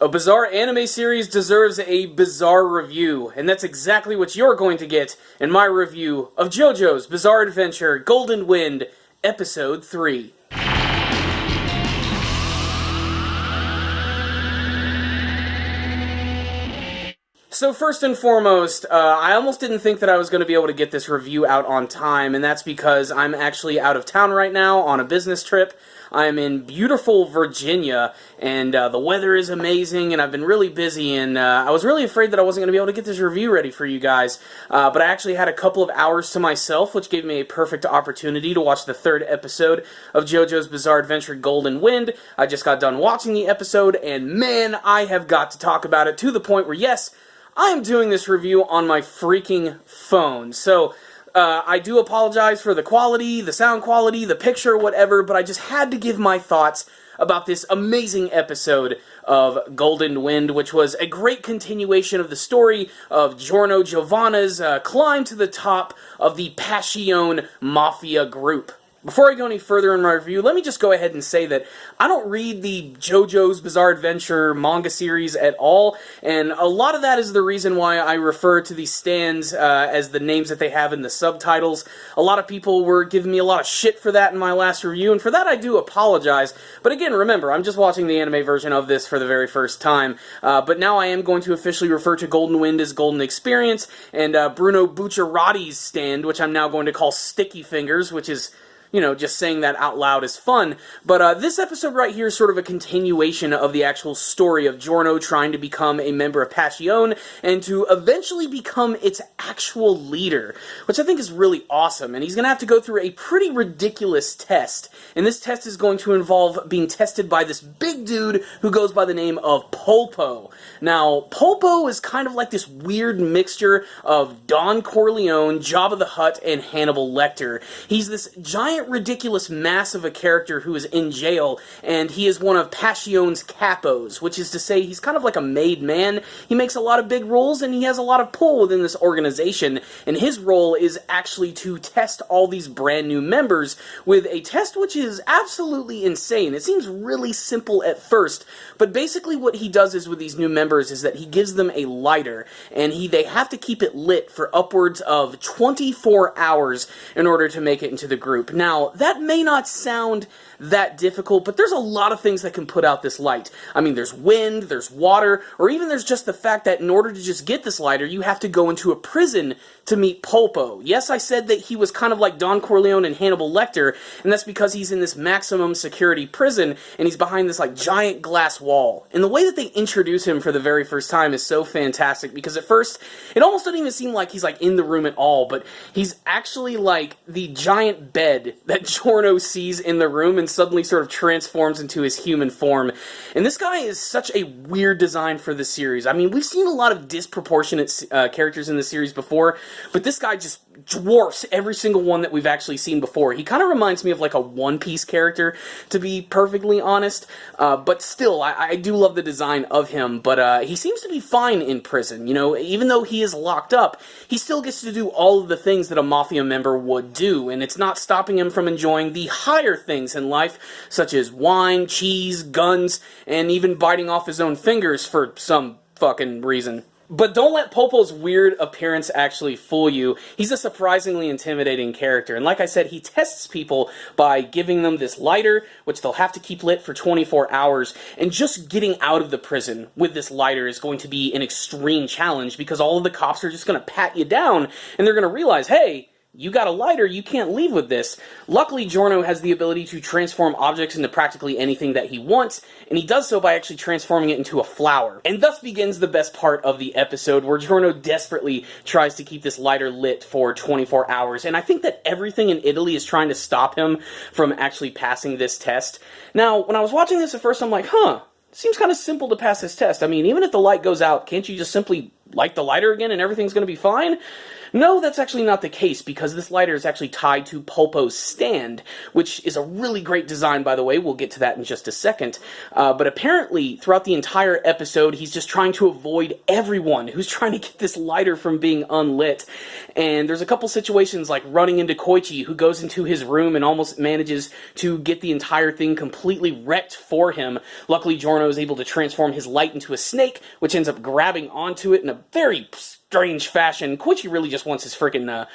A bizarre anime series deserves a bizarre review, and that's exactly what you're going to get in my review of JoJo's Bizarre Adventure Golden Wind, Episode 3. So first and foremost, I almost didn't think that I was going to be able to get this review out on time, and that's because I'm actually out of town right now on a business trip. I'm in beautiful Virginia, and the weather is amazing, and I've been really busy, and I was really afraid that I wasn't going to be able to get this review ready for you guys, but I actually had a couple of hours to myself, which gave me a perfect opportunity to watch the third episode of JoJo's Bizarre Adventure Golden Wind. I just got done watching the episode, and man, I have got to talk about it to the point where, yes, I am doing this review on my freaking phone, so I do apologize for the quality, the sound quality, the picture, whatever, but I just had to give my thoughts about this amazing episode of Golden Wind, which was a great continuation of the story of Giorno Giovanna's climb to the top of the Passione Mafia group. Before I go any further in my review, let me just go ahead and say that I don't read the JoJo's Bizarre Adventure manga series at all, and a lot of that is the reason why I refer to these stands as the names that they have in the subtitles. A lot of people were giving me a lot of shit for that in my last review, and for that I do apologize. But again, remember, I'm just watching the anime version of this for the very first time, but now I am going to officially refer to Golden Wind as Golden Experience, and Bruno Bucciarotti's stand, which I'm now going to call Sticky Fingers, which is, you know, just saying that out loud is fun. But this episode right here is sort of a continuation of the actual story of Giorno trying to become a member of Passione and to eventually become its actual leader, which I think is really awesome. And he's going to have to go through a pretty ridiculous test. And this test is going to involve being tested by this big dude who goes by the name of Polpo. Now, Polpo is kind of like this weird mixture of Don Corleone, Jabba the Hutt, and Hannibal Lecter. He's this giant ridiculous mass of a character who is in jail, and he is one of Passione's capos, which is to say he's kind of like a made man. He makes a lot of big rules, and he has a lot of pull within this organization, and his role is actually to test all these brand new members with a test which is absolutely insane. It seems really simple at first, but basically what he does is with these new members is that he gives them a lighter, and they have to keep it lit for upwards of 24 hours in order to make it into the group. Now, that may not sound that difficult, but there's a lot of things that can put out this light. I mean, there's wind, there's water, or even there's just the fact that in order to just get this lighter, you have to go into a prison to meet Polpo. Yes, I said that he was kind of like Don Corleone and Hannibal Lecter, and that's because he's in this maximum security prison, and he's behind this like giant glass wall. And the way that they introduce him for the very first time is so fantastic, because at first, it almost doesn't even seem like he's like in the room at all, but he's actually like the giant bed that Giorno sees in the room and suddenly sort of transforms into his human form. And this guy is such a weird design for the series. I mean, we've seen a lot of disproportionate characters in the series before, but this guy just dwarfs every single one that we've actually seen before. He kind of reminds me of like a One Piece character, to be perfectly honest, but still, I do love the design of him, but he seems to be fine in prison. You know, even though he is locked up, he still gets to do all of the things that a Mafia member would do, and it's not stopping him from enjoying the higher things in life, such as wine, cheese, guns, and even biting off his own fingers for some fucking reason. But don't let Polpo's weird appearance actually fool you. He's a surprisingly intimidating character, and like I said, he tests people by giving them this lighter, which they'll have to keep lit for 24 hours, and just getting out of the prison with this lighter is going to be an extreme challenge, because all of the cops are just going to pat you down, and they're going to realize, hey, you got a lighter, you can't leave with this. Luckily, Giorno has the ability to transform objects into practically anything that he wants, and he does so by actually transforming it into a flower. And thus begins the best part of the episode, where Giorno desperately tries to keep this lighter lit for 24 hours, and I think that everything in Italy is trying to stop him from actually passing this test. Now, when I was watching this at first, I'm like, it seems kind of simple to pass this test. I mean, even if the light goes out, can't you just simply light the lighter again and everything's going to be fine? No, that's actually not the case, because this lighter is actually tied to Polpo's stand, which is a really great design, by the way. We'll get to that in just a second. But apparently, throughout the entire episode, he's just trying to avoid everyone who's trying to get this lighter from being unlit. And there's a couple situations like running into Koichi, who goes into his room and almost manages to get the entire thing completely wrecked for him. Luckily, Giorno is able to transform his light into a snake, which ends up grabbing onto it in a very strange fashion. Koichi really just wants his freaking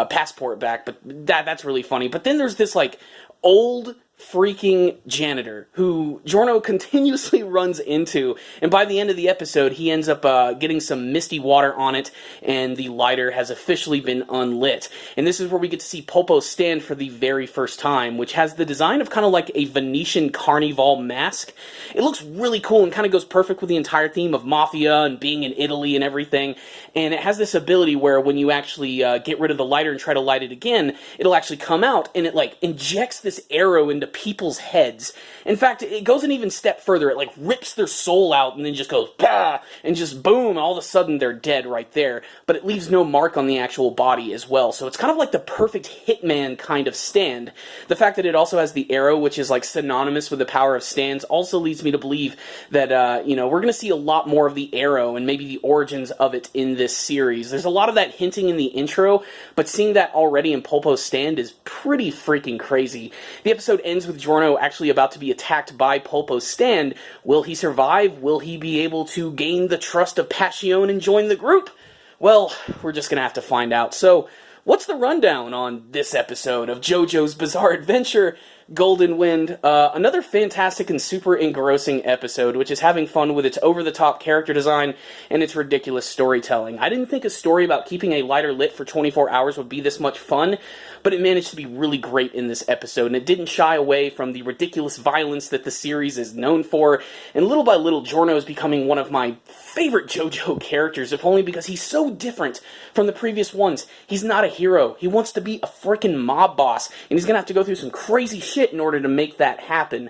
passport back, but that's really funny. But then there's this, like, old freaking janitor who Giorno continuously runs into, and by the end of the episode he ends up getting some misty water on it, and the lighter has officially been unlit. And this is where we get to see Polpo's stand for the very first time, which has the design of kind of like a Venetian carnival mask. It looks really cool and kind of goes perfect with the entire theme of mafia and being in Italy and everything, and it has this ability where when you actually get rid of the lighter and try to light it again, it'll actually come out and it like injects this arrow into people's heads. In fact, it goes an even step further. It like rips their soul out and then just goes bah, and just boom, all of a sudden they're dead right there. But it leaves no mark on the actual body as well. So it's kind of like the perfect hitman kind of stand. The fact that it also has the arrow, which is like synonymous with the power of stands, also leads me to believe that we're going to see a lot more of the arrow and maybe the origins of it in this series. There's a lot of that hinting in the intro, but seeing that already in Polpo's stand is pretty freaking crazy. The episode ends with Giorno actually about to be attacked by Polpo's stand. Will he survive? Will he be able to gain the trust of Passione and join the group? Well, we're just going to have to find out. So, what's the rundown on this episode of JoJo's Bizarre Adventure Golden Wind? Another fantastic and super engrossing episode, which is having fun with its over-the-top character design and its ridiculous storytelling. I didn't think a story about keeping a lighter lit for 24 hours would be this much fun, but it managed to be really great in this episode, and it didn't shy away from the ridiculous violence that the series is known for, and little by little, Giorno is becoming one of my favorite JoJo characters, if only because he's so different from the previous ones. He's not a hero. He wants to be a freaking mob boss, and he's gonna have to go through some crazy shit in order to make that happen.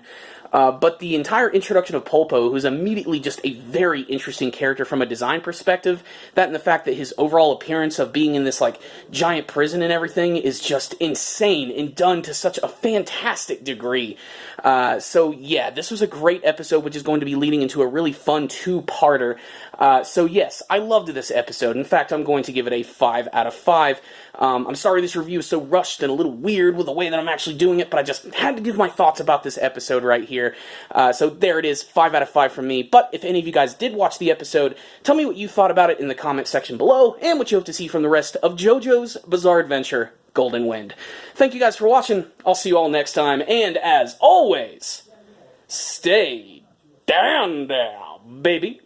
But the entire introduction of Polpo, who's immediately just a very interesting character from a design perspective, that and the fact that his overall appearance of being in this, like, giant prison and everything is just insane and done to such a fantastic degree. So yeah, this was a great episode, which is going to be leading into a really fun two-parter. So yes, I loved this episode. In fact, I'm going to give it a 5 out of 5. I'm sorry this review is so rushed and a little weird with the way that I'm actually doing it, but I just had to give my thoughts about this episode right here. So there it is, 5 out of 5 from me. But if any of you guys did watch the episode, tell me what you thought about it in the comment section below, and what you hope to see from the rest of JoJo's Bizarre Adventure Golden Wind. Thank you guys for watching. I'll see you all next time, and as always, stay down, baby.